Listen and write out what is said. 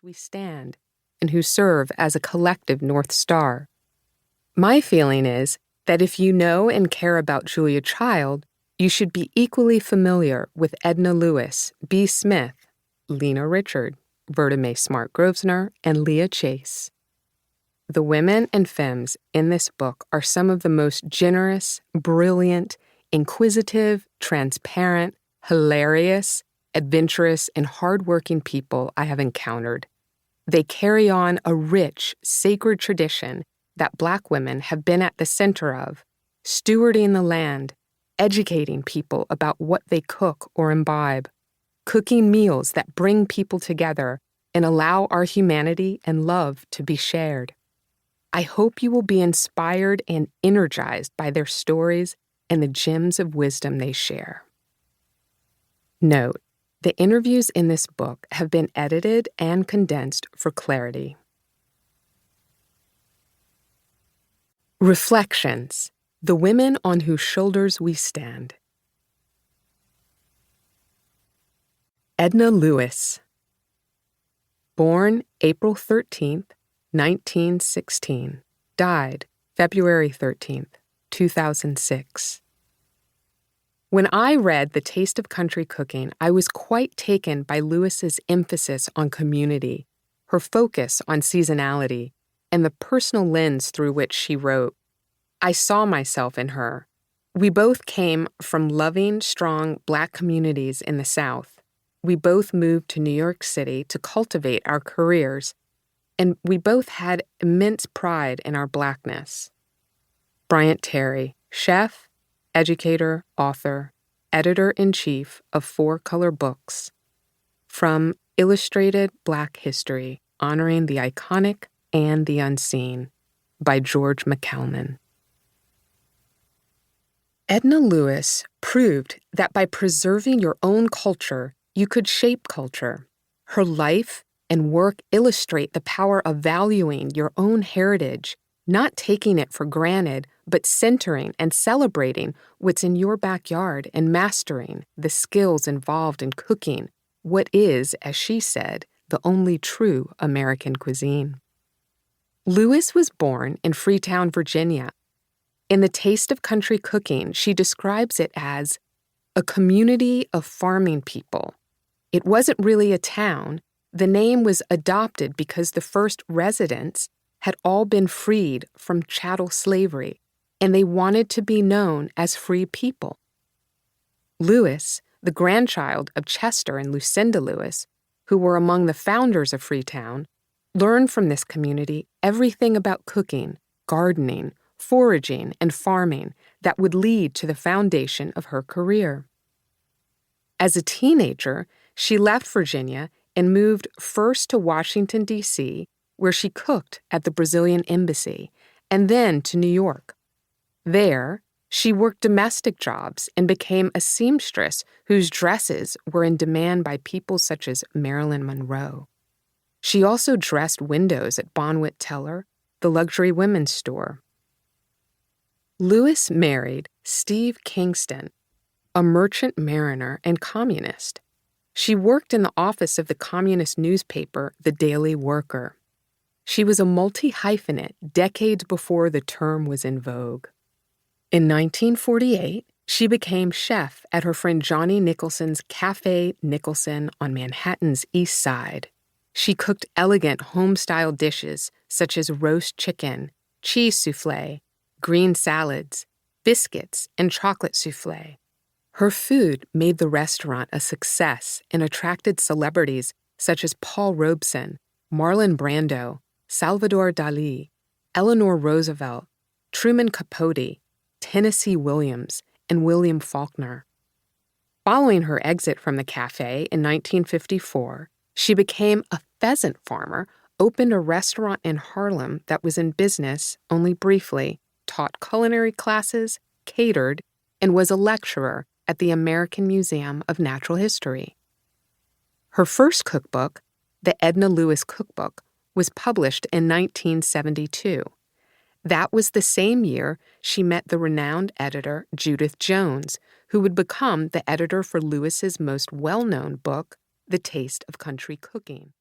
shoulders we stand and who serve as a collective North Star. My feeling is that if you know and care about Julia Child, you should be equally familiar with Edna Lewis, B. Smith, Lena Richard, Verta Mae Smart Grosvenor, and Leah Chase. The women and femmes in this book are some of the most generous, brilliant, inquisitive, transparent, hilarious, adventurous, and hardworking people I have encountered. They carry on a rich, sacred tradition that Black women have been at the center of, stewarding the land, educating people about what they cook or imbibe, cooking meals that bring people together and allow our humanity and love to be shared. I hope you will be inspired and energized by their stories and the gems of wisdom they share. Note, the interviews in this book have been edited and condensed for clarity. Reflections: The women on whose shoulders we stand. Edna Lewis. Born April 13th, 1916. Died February 13th, 2006. When I read The Taste of Country Cooking, I was quite taken by Lewis's emphasis on community, her focus on seasonality, and the personal lens through which she wrote. I saw myself in her. We both came from loving, strong Black communities in the South. We both moved to New York City to cultivate our careers, and we both had immense pride in our Blackness. Bryant Terry, chef, educator, author, editor-in-chief of 4-Color Books. From Illustrated Black History, Honoring the Iconic and the Unseen, by George McCalman. Edna Lewis proved that by preserving your own culture, you could shape culture. Her life and work illustrate the power of valuing your own heritage, not taking it for granted, but centering and celebrating what's in your backyard and mastering the skills involved in cooking what is, as she said, the only true American cuisine. Lewis was born in Freetown, Virginia. In The Taste of Country Cooking, she describes it as a community of farming people. It wasn't really a town. The name was adopted because the first residents had all been freed from chattel slavery, and they wanted to be known as free people. Lewis, the grandchild of Chester and Lucinda Lewis, who were among the founders of Freetown, learned from this community everything about cooking, gardening, foraging, and farming that would lead to the foundation of her career. As a teenager, she left Virginia and moved first to Washington, D.C., where she cooked at the Brazilian embassy, and then to New York. There, she worked domestic jobs and became a seamstress whose dresses were in demand by people such as Marilyn Monroe. She also dressed windows at Bonwit Teller, the luxury women's store. Lewis married Steve Kingston, a merchant mariner and communist. She worked in the office of the communist newspaper, The Daily Worker. She was a multi-hyphenate decades before the term was in vogue. In 1948, she became chef at her friend Johnny Nicholson's Cafe Nicholson on Manhattan's East Side. She cooked elegant home-style dishes such as roast chicken, cheese soufflé, green salads, biscuits, and chocolate soufflé. Her food made the restaurant a success and attracted celebrities such as Paul Robeson, Marlon Brando, Salvador Dali, Eleanor Roosevelt, Truman Capote, Tennessee Williams, and William Faulkner. Following her exit from the cafe in 1954, she became a pheasant farmer, opened a restaurant in Harlem that was in business only briefly, taught culinary classes, catered, and was a lecturer at the American Museum of Natural History. Her first cookbook, the Edna Lewis Cookbook, was published in 1972. That was the same year she met the renowned editor Judith Jones, who would become the editor for Lewis's most well-known book, The Taste of Country Cooking.